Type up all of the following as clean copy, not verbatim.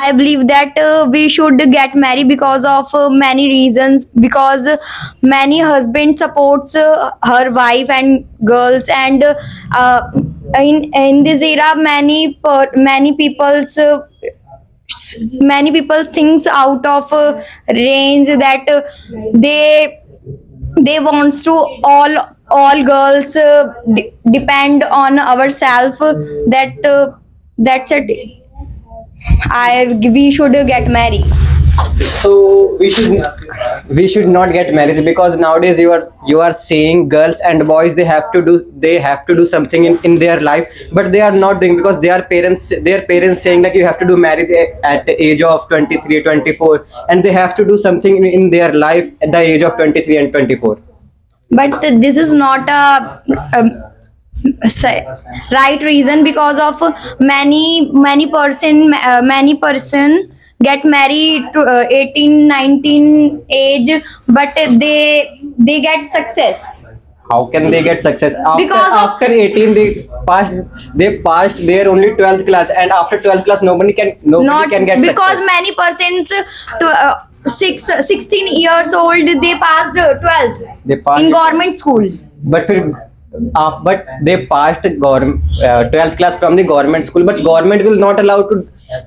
I believe that we should get married because of many reasons. Because many husband supports her wife and girls, and in this era, many people thinks out of range that they wants to all girls depend on ourselves. That's it. I We should get married. So we should not get married because nowadays you are saying girls and boys they have to do something in their life, but they are not doing because their parents saying like you have to do marriage at the age of 23, 24, and they have to do something in their life at the age of 23 and 24. But this is not right reason, because of many person get married to 18 19 age, but they get success. How can they get success Because of- after 18? They passed their only 12th class, and after 12th class nobody Not can get because success. many persons 16 years old they passed 12th They passed in it. government school. But they passed 12th class from the government school, but government will not allow to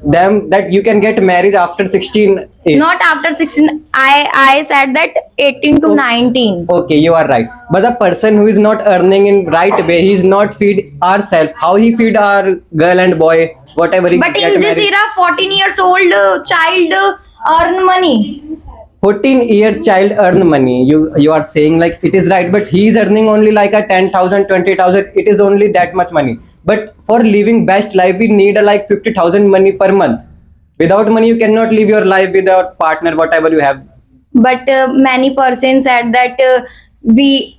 them that you can get married after 16 age. Not after 16. I said that 18 to 19. Okay, you are right, but the person who is not earning in right way, he is not feed ourselves. How he feed our girl and boy, whatever he But get in this married? era, 14 years old child earn money. 14-year child earn money. You are saying like it is right, but he is earning only like a 10,000, 20,000. It is only that much money. But for living best life, we need a like 50,000 money per month. Without money, you cannot live your life without partner, whatever you have. But many persons said that we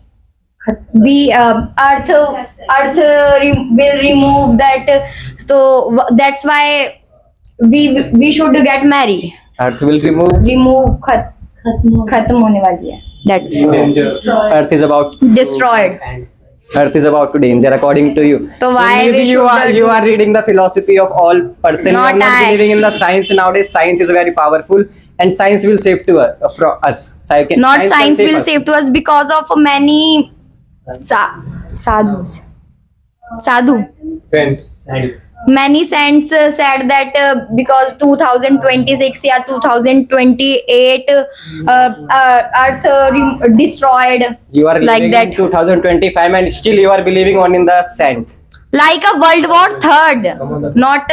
will remove that. So that's why we should get married. Earth will Remove खत्म होने वाली है. That's Earth is about destroyed. Earth is about to danger, according to you. So why maybe we you should are do- you are reading the philosophy of all person. You are Not not I. believing in the science nowadays. Science is very powerful, and science will save to us, from us. Not can science will us. save to us because of many sadhus. Sadhu. Many saints said that because 2026 or 2028 earth destroyed You are like living that, in 2025 and still you are believing on in the sand. like a World War Third, not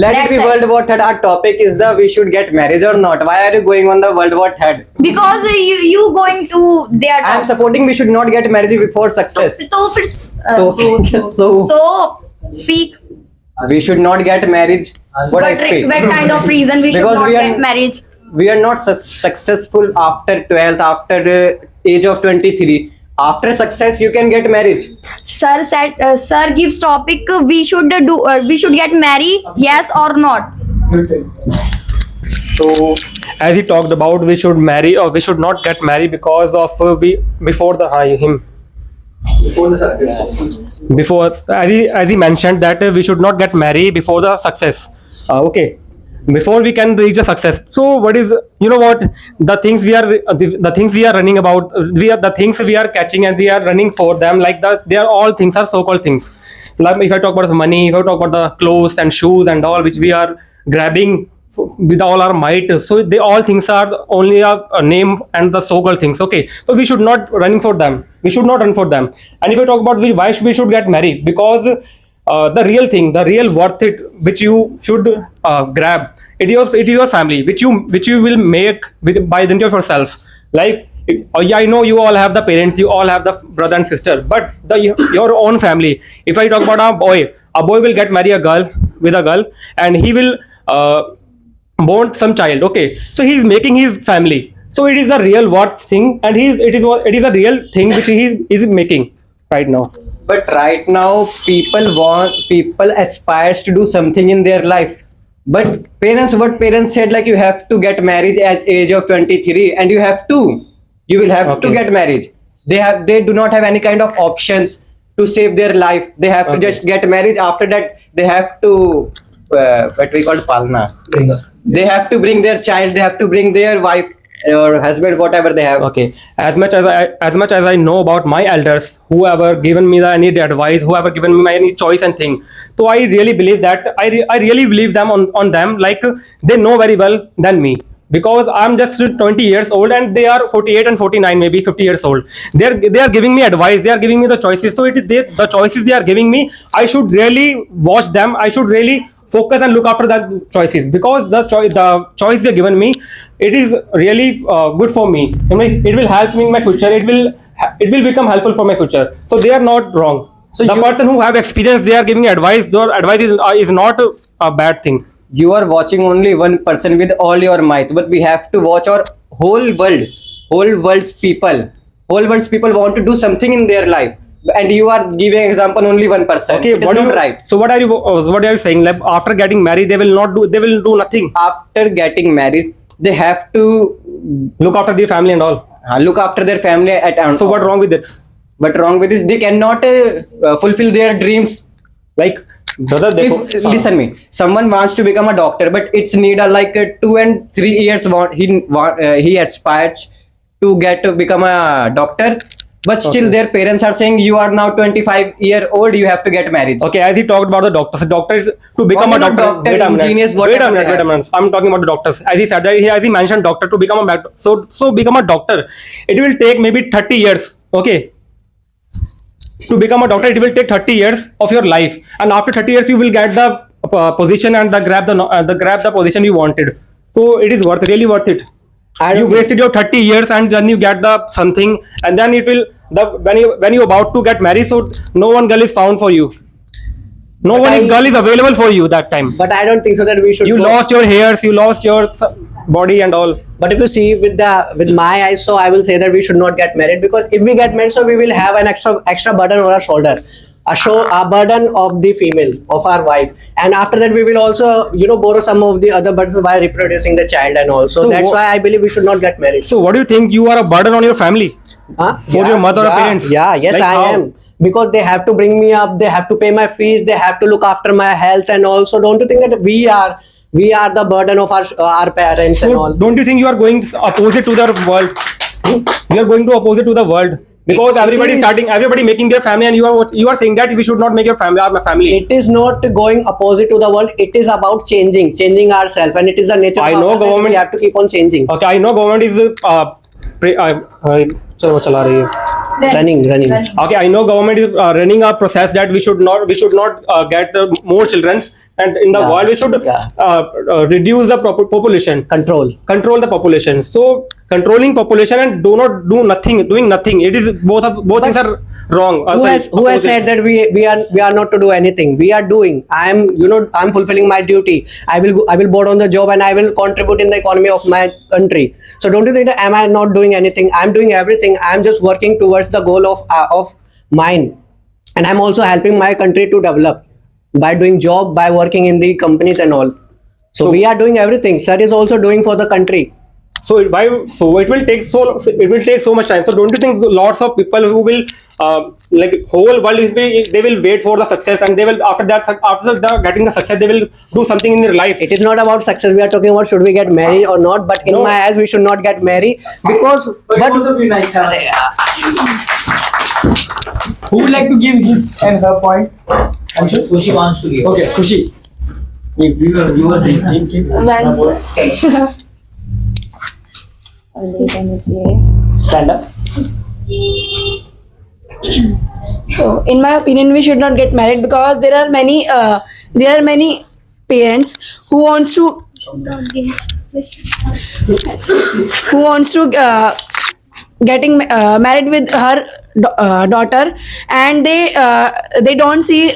Let it That's be it. World War Third. Our topic is the we should get married or not. Why are you going on the World War Third? because you going to their I am supporting we should not get married before success. तो फिर So so speak. we should not get married. What I speak? What kind of reason we should Because not we are- get marriage? We are not successful after 12th, after age of 23. After success, you can get married. Sir said, sir gives topic. We should get married. Yes or not? So, as he talked about, we should marry or we should not get married because of before the him. Before, as he mentioned that we should not get married before the success. Okay, before we can reach a success. So, what is what the things the things we are running about? The things we are catching and we are running for them. Like they are all things are so-called things. Like if I talk about the money, if I talk about the clothes and shoes and all which we are grabbing with all our might, so they all things are only a name and the so-called things. Okay, so we should not running for them, we should not run for them. And if I talk about why we should get married, because the real thing, the real worth it which you should grab, it is your family which you will make by the end of yourself. Like yeah, I know you all have the parents, you all have the brother and sister, but your own family. If I talk about a boy will get marry a girl with a girl, and he will born some child. Okay, so he is making his family, so it is a real worth thing, and it is a real thing which he is making right now. But right now, people aspires to do something in their life. But what parents said, like you have to get married at age of 23, and you will have to Okay. get married. They do not have any kind of options to save their life. They have to Okay. just get married. After that, they have to what we call palna. Bring up. They have to bring their child, they have to bring their wife or husband, whatever they have. Okay, as much as I know about my elders, whoever given me the any advice, whoever given me any choice and thing, so I really believe that I really believe them on them, like they know very well than me, because I'm just 20 years old and they are 48 and 49, maybe 50 years old. They are giving me advice, they are giving me the choices, so the choices they are giving me, I should really watch them, I should really focus and look after that choices, because the choice they given me, it is really good for me. I mean, it will help me in my future, it will become helpful for my future, so they are not wrong. So the you- person who have experience, they are giving advice, their advice is not a bad thing. You are watching only one person with all your might, but we have to watch our whole world's people want to do something in their life, and you are giving example only one person. Okay, It is what not you, right. so what are you saying, like after getting married they will do nothing, After getting married, they have to look after their family and all? look after their family at. So what wrong with this? What wrong with this? They cannot fulfill their dreams. Like, brother, If, listen me, someone wants to become a doctor, but it's need a 2 and 3 years he aspires to become a doctor, but still Okay. their parents are saying you are now 25-year-old, you have to get married. Okay, as he talked about the doctors, the doctor is to become Only a not doctor. doctor, Wait a minute. engineers, Wait a whatever minute. they Wait a have. minute. I'm talking about the doctors. As he said, as he mentioned, doctor to become a so become a doctor. It will take maybe 30 years. Okay. To become a doctor, it will take 30 years of your life, and after 30 years, you will get the position and grab the position you wanted. So it is really worth it. You wasted your 30 years and then you get the something, and then it will when you about to get married, so no one girl is found for you, no girl is available for you that time. But I don't think so that we should. You go- lost your hairs, you lost your body and all. But if you see with my eyes, so I will say that we should not get married, because if we get married, so we will have an extra burden on our shoulder, a burden of the female, of our wife, and after that we will also borrow some of the other burdens by reproducing the child and all. So, So that's wha- why I believe we should not get married. So what do you think? You are a burden on your family? Huh? For your mother or parents? Yeah, yes, Like I how? am, because they have to bring me up, they have to pay my fees, they have to look after my health, and also don't you think that we are the burden of our parents and So all? don't you think you are going opposite to the world? You are going to opposite to the world, because everybody is is. starting, everybody making their family, and you are saying that we should not make your family my family. It is not going opposite to the world. It is about changing ourselves, and it is the nature I of know our life. government- We have to keep on changing. Okay, I know government is चलो चला रही है. Running. Okay, I know government is running a process that we should not get more children, and in the Yeah, world we should reduce the population, control the population. So controlling population and doing nothing. It is both things are wrong. Who has said that we are not to do anything? We are doing. I'm fulfilling my duty. I will board on the job, and I will contribute in the economy of my country. So don't you think that am I not doing anything? I'm doing everything. I'm just working towards the goal of mine, and I'm also helping my country to develop by doing job, by working in the companies and all. So we are doing everything. Sir is also doing for the country. So it will take so much time. So don't you think lots of people who will like whole world they will wait for the success, and they will after getting the success they will do something in their life. It is not about success. We are talking about should we get married or not. But in No. my eyes, we should not get married, because. But both of you nice hands. Who would like to give his and her point? Anshu? Kushi wants to give. Okay, Kushi. You were thinking. Stand up. So, in my opinion, we should not get married, because there are many parents who wants to getting married with her daughter, and they don't see.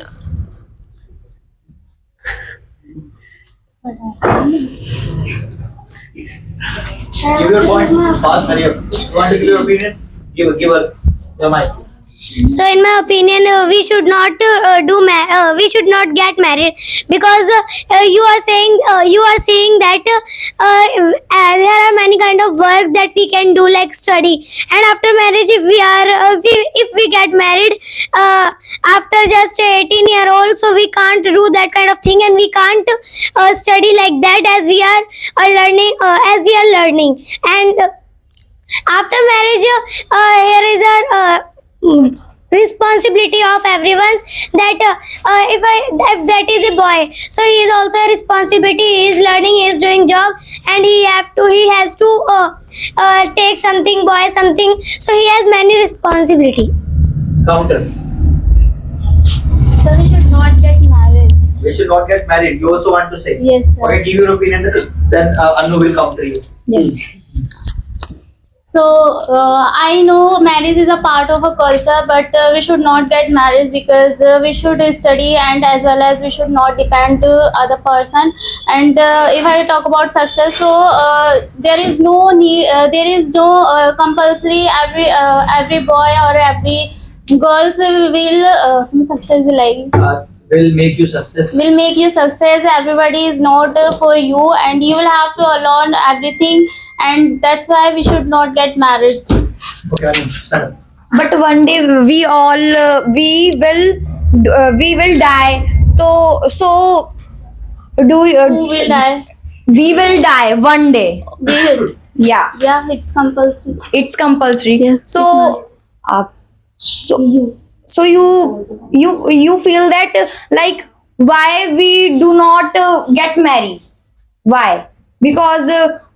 Give your point. Fast, hurry up. You want to give your opinion? Give her your mic. So, in my opinion, we should not we should not get married because you are saying that there are many kind of work that we can do like study, and after marriage, if we get married after just 18-year-old, so we can't do that kind of thing, and we can't study like that as we are learning, and after marriage, here is our responsibility of everyone's that if that is a boy, so he is also a responsibility. He is learning, he is doing job, and he has to take something, boy something. So he has many responsibility. Counter. So we should not get married. We should not get married. You also want to say? Yes, sir. Okay, give your opinion. Then Anu will counter you. Yes. So I know marriage is a part of a culture, but we should not get married because we should study, and as well as we should not depend to other person. And if I talk about success, so there is no need, there is no compulsory every boy or every girls will success Will make you success. will make you success. Everybody is not for you, and you will have to learn everything, and that's why we should not get married. Okay, Anu, stand up. But one day we all we will die. So do you, Who will die? we will die one day. We will. Yeah, Yeah, it's compulsory. it's compulsory. Yeah, So so you feel that like why we do not get married? Why? Because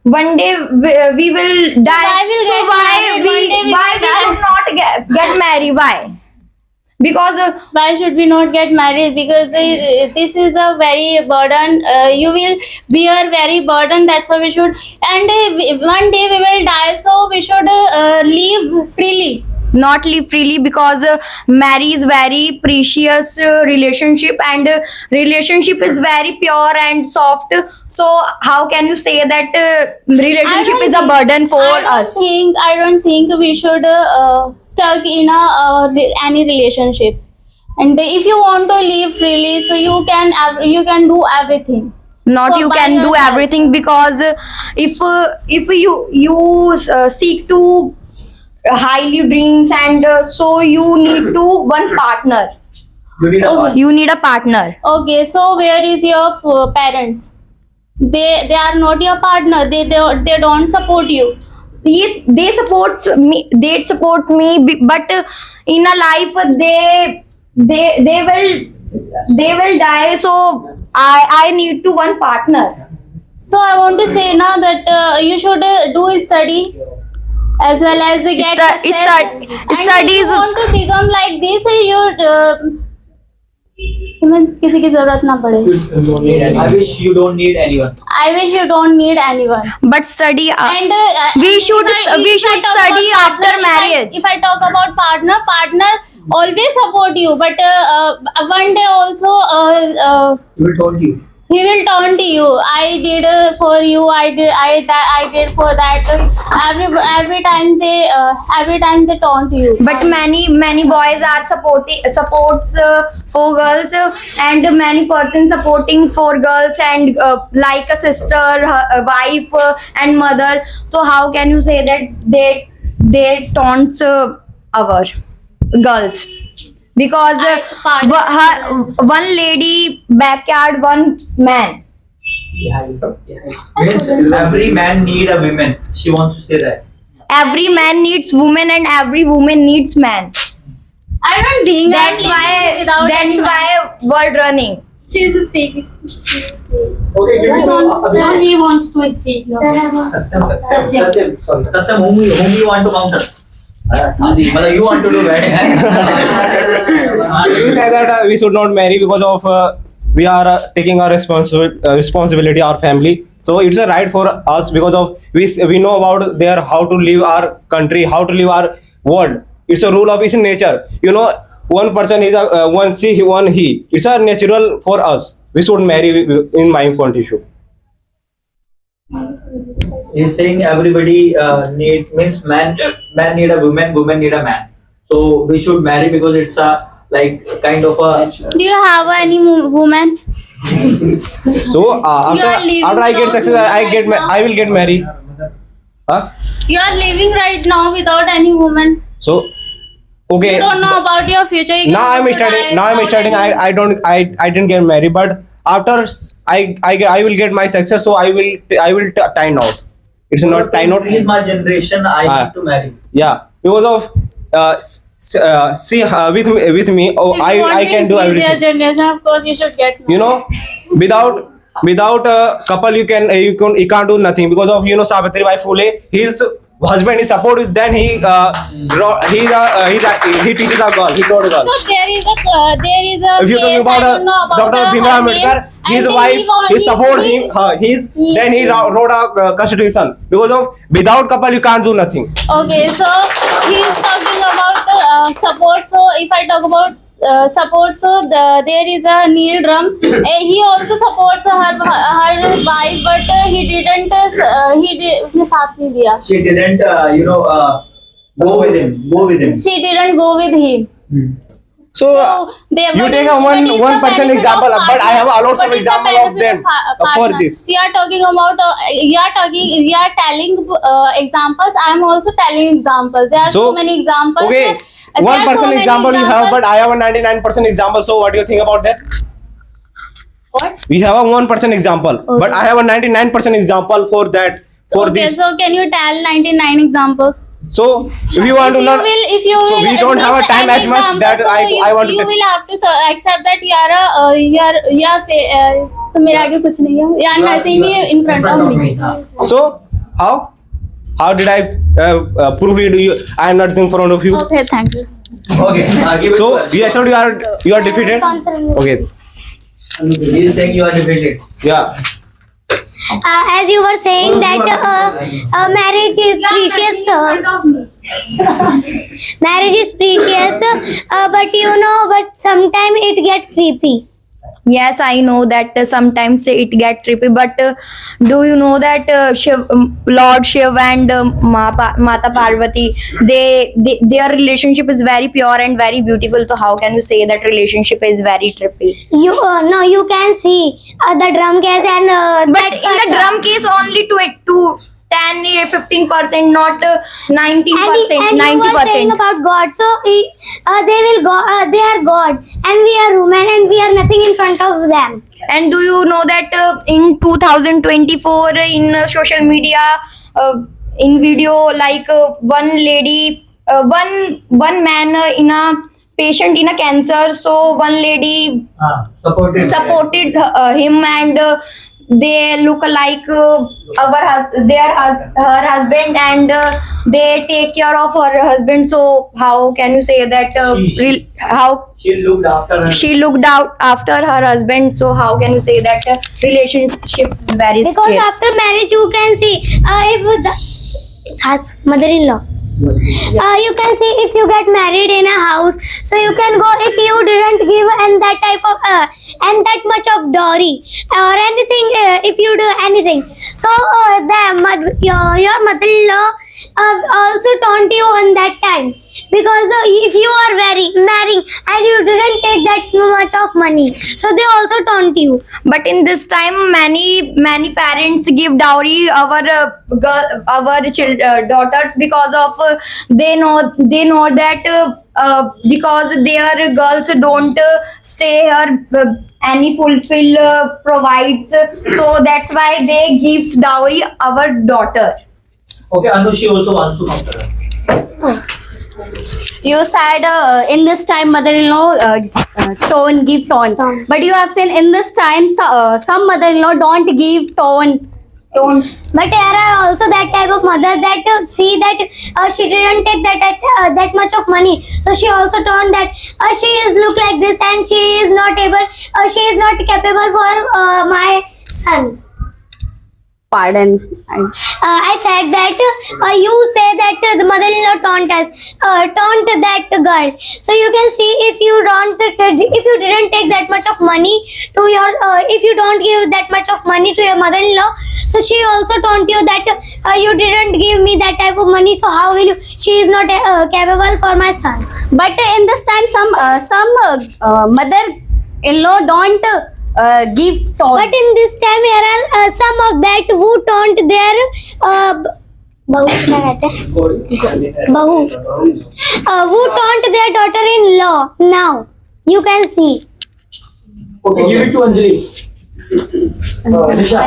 one day we will die. why we'll So get why married? One day we why will we die. should not get married? Why? Because Why should we not get married? Because this is a very burden. You will bear very burden. That's why we should. And one day we will die, so we should live freely. not live freely, because marriage is very precious relationship, and relationship is very pure and soft. So how can you say that relationship is a burden for us? I don't think we should stuck in any relationship. And if you want to live freely, so you can do everything. Not So you by can do yourself. everything, because if you seek to highly dreams, and so you need to one partner. You need a Okay. partner. You need a partner. Okay, so where is your parents? They are not your partner. They don't support you. Yes, they support me. They support me, but in a life they will die. So I need to one partner. So I want to say now that you should do study as well as get success. And if studies. you want to become like this, you तुम्हें किसी की जरूरत ना पड़े. I wish you don't need anyone. I wish you don't need anyone. But study. And We if should I- we if I should talk study about after partner, marriage. If I talk about partner always support you, but one day also He will told you. he will turn to you. I did for you. I did for that. Every time they turn to you. But many boys are supports for girls, and many persons supporting for girls, and like a sister, a wife, and mother. So how can you say that they taunts our girls? Because one lady backyard, one man. Means every man need a woman. She wants to say that. Every man needs woman, and every woman needs man. I don't think That's why world running. she's speaking. Okay, give it to Abhishek. He wants to speak. Satyam. Sorry. Satyam, whom you want to counter? Well, you want to do that. We say that we should not marry because of we are taking our responsibility, our family. So it's a right for us, because of we know about there how to live our country, how to live our world. It's a rule of its nature. You know, one person is a one she, one he. It's a natural for us. We should marry, in my point of view. He's saying everybody means man need a woman, woman need a man. So we should marry because it's a like kind of a. Do you have any woman? So You are living after I get without success, woman right now? I will get married. Huh? You are living right now without any woman. So okay. You don't know about your future. You Now I'm cannot studying. die Now I'm without studying. any- I didn't get married, but after I will get my success, so I will time out. It's not time out. Increase my generation. I Ah. need to marry. Yeah, because of with me. Oh, If you want I to can do increase your everything. generation, of course, you should get married. You know, without a couple, you can't do nothing, because of Savitribai Phule. His husband, his support is then he teaches a girl. He taught a girl. So there is a If you're talking case, about I don't know about Dr. her Bhimrao name, Ambedkar, his and wife, he his support he- him, he- then he wrote a constitution, because of without couple you can't do nothing. Okay, so he is talking about support. So if I talk about support, so there is a Neil Drum. He also supports her wife, but he didn't. उसने साथ नहीं दिया. She didn't, go with him. Go with him. She didn't go with him. So, you take a one person example, but I have a lot of example of them for this. You are talking about you are telling examples. I am also telling examples. There are so many examples. Okay, There one are so person many example you have, examples. but I have a 99% example. So what do you think about that? What? We have a 1% example, but I have a 99% example for that. For Okay, this. so can you tell 99 examples? So if you want to know, If you so will, we don't have a list time an as much example, that so I want to. You will have to accept that you are तो मेरे आगे कुछ नहीं है. You are nothing in front of me. So how did I prove it to you? I am not in front of you. Okay, thank you. Okay. Give it So to her. you actually you are defeated. Okay. He is saying you are defeated. Yeah. As you were saying that marriage is precious. Marriage is precious, but sometimes it get creepy. Yes, I know that sometimes it get trippy, but do you know that Lord Shiv and Mata Parvati, their relationship is very pure and very beautiful. So how can you say that relationship is very trippy? You no, you can see the drum case and But in the drum case, only to 10-15%, not 19%, and you were saying 90%. about God. So they will go. They are God, and we are human, and we are nothing in front of them. And do you know that in 2024 in social media, in video, like one lady, one man in a patient in a cancer, so one lady supported him, and they look like her husband, and they take care of her husband. So how can you say that how She looked after her. she looked out after her husband? So how can you say that relationship is very Because scary? after marriage, you can see if the mother-in-law. You can see if you get married in a house, so you can go if you didn't give and that type of and that much of dowry or anything, if you do anything, so your mother-in-law also taunt you on that time, because if you are marrying and you didn't take that much of money, so they also taunt you. But in this time, many parents give dowry our daughters, because of they know that because their girls don't stay here any fulfill provides, so that's why they gives dowry our daughter. Okay, Anu, she also wants to counter. You said in this time mother-in-law tone give taunt, but you have seen in this time some mother-in-law don't give taunt. But there are also that type of mother that see that she didn't take that much of money, so she also told that she is look like this and she is not capable for my son. Pardon. I said that you say that the mother-in-law taunt that girl. So you can see if you didn't take that much of money to your if you don't give that much of money to your mother-in-law, So she also told you that you didn't give me that type of money. So how will you? She is not capable for my son. But in this time, some mother-in-law don't give tone. But in this time, there are some of that who taunt their बहू क्या कहते हैं बहू who taunt their daughter-in-law. Now you can see. Okay, give it to Anjali. Nisha.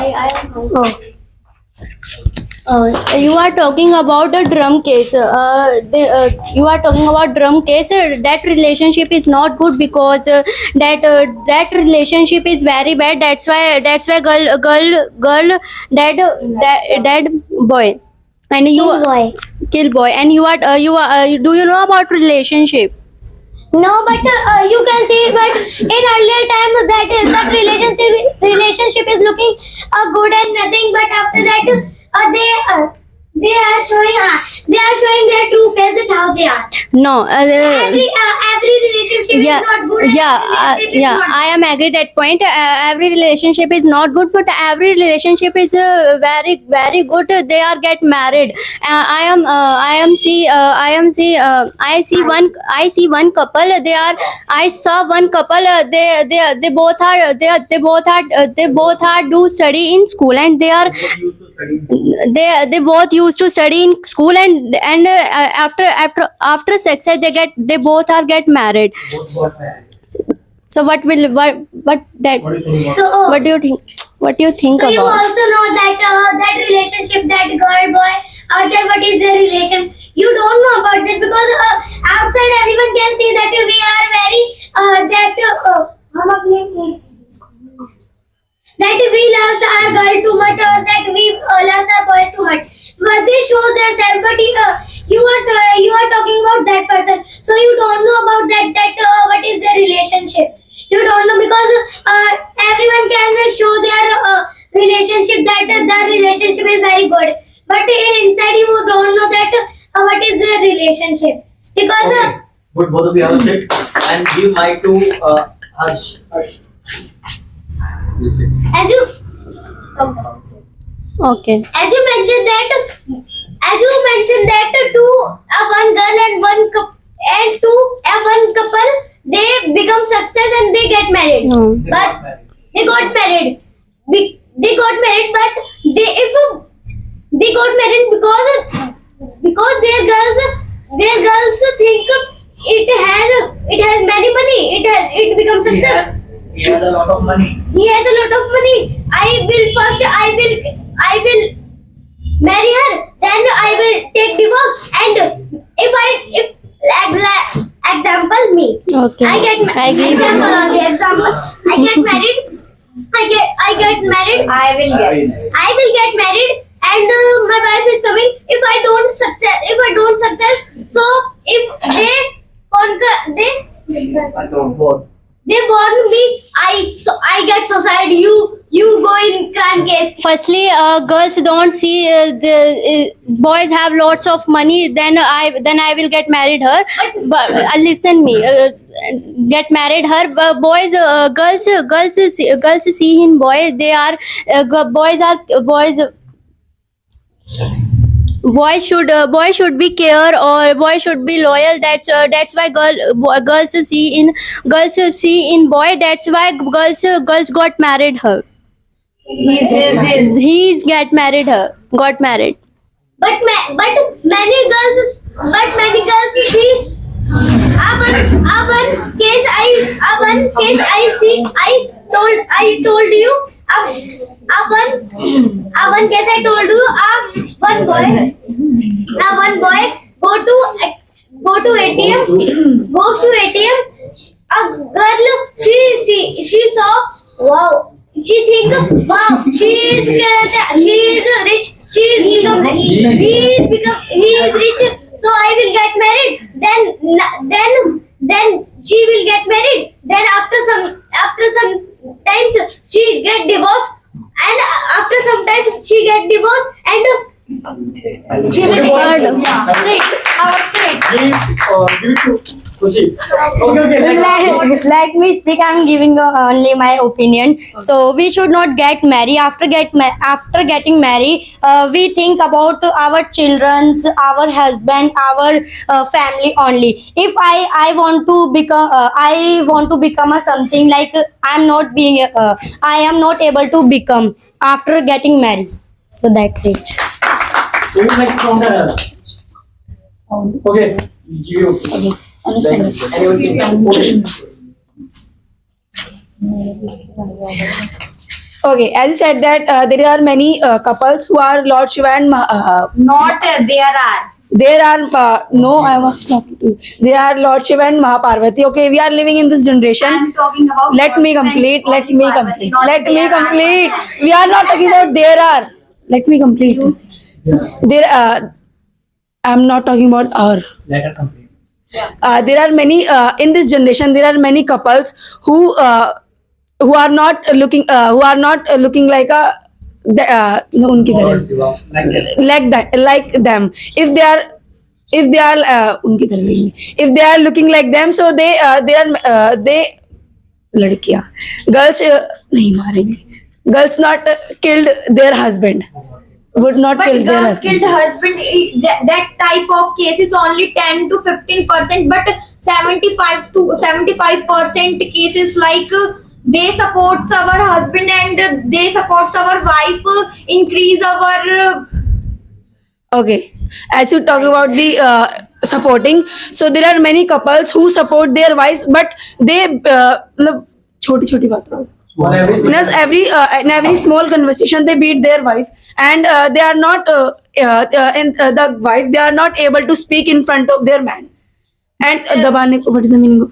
You are talking about a drum case. You are talking about drum case. That relationship is not good because that relationship is very bad. That's why girl dead boy, and you kill boy, and you are do you know about relationship? No, but you can see. But in earlier time, that relationship is looking good and nothing. But after that, they are showing their true face, that how they are. No. Every relationship is not good. I am agree that point. Every relationship is not good, but every relationship is very very good. They are get married. I see one couple. I saw one couple. They both are do study in school, and they both used to study in school, and after success they both are get married. So what do you think? What do you think So about? you also know that relationship, that girl boy, what is their relation? You don't know about that because outside everyone can see that we are very that we love our girl too much, or that we love our boy too much. But they show themselves. But you are talking about that person, so you don't know about that what is their relationship. You don't know because everyone can show their relationship, that the relationship is very good, but inside you don't know that what is their relationship because Okay. Would both of you have a sit and give mic to Harsh. You sit. as you Okay. as you mentioned that two one girl and one couple, they become success and they get married. But they got married. They got married, but they got married because their girls think it has many money. It becomes success. He has a lot of money. He has a lot of money. I will marry her, then I will take divorce, and if example me, Okay. I get I agree with example you. on the example. I get married. I get married. I will get. I will get married, and my wife is coming. If I don't success, so if they conquer, they warn me. I get suicide. You go in crime case. Firstly, girls don't see the boys have lots of money. Then I will get married her. But listen me. Get married her. But boys, girls see in boy. They are boys. Boys should be care, or boy should be loyal. That's why girls see in boy. That's why girls got married her. He's got married. But many girls see. One case I see. I told you. One case I told you. One boy go to ATM. Goes to ATM. A girl she saw. Wow. She think, wow, she is rich. He is rich. So I will get married. Then she will get married. Then after some times she get divorced, and after some time she get divorced, and Give it to Kushi. Okay, Let me speak. I'm giving only my opinion. So we should not get married. After getting married, we think about our children's, our husband, our family only. If I want to become a something like I am not able to become after getting married. So that's it. Maybe like from the. Okay. You. Okay, as you said that there are many couples who are Lord Shiva and there are no, I was talking to you. There are Lord Shiva and Mahaparvati. Okay, we are living in this generation. I'm talking about Let me complete. Let me complete. Let me complete. We are not talking about there are. Let me complete. There. I'm not talking about our. Let her complete. There are many in this generation. There are many couples who are not looking like a no, उनकी तरह like them. If they are उनकी तरह नहीं. If they are looking like them, so they लड़कियां girls नहीं मारेंगे. Girls not killed their husband. Would not kill But their girls husband. killed husband. That type of case is only 10 to 15%, but 75% cases like they support our husband and they support our wife, increase our. Okay, as you talk about the supporting, so there are many couples who support their wives, but they मतलब छोटी बातों in every small conversation they beat their wife, and they are not the wife, they are not able to speak in front of their man, and दबाने को, what is the meaning of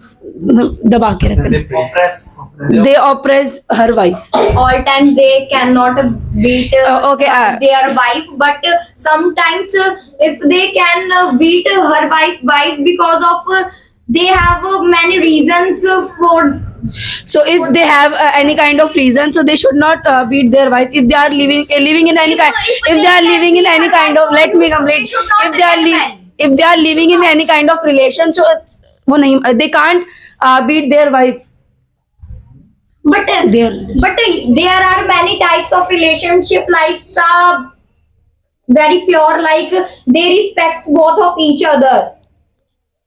दबा के रखना? They oppress her wife. All times they cannot beat Okay, their wife, but sometimes if they can beat her wife because of they have many reasons for. So if they have any kind of reason, so they should not beat their wife. If they are living in any kind, if they are living in any kind of, let me complete. If they are living in any kind of relation, so वो नहीं, they can't beat their wife. But there are many types of relationship, like very pure, like they respect both of each other.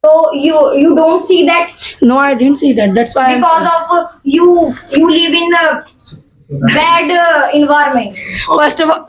So you don't see that. No, I didn't see that. That's why. Because of you live in a bad environment. First of all,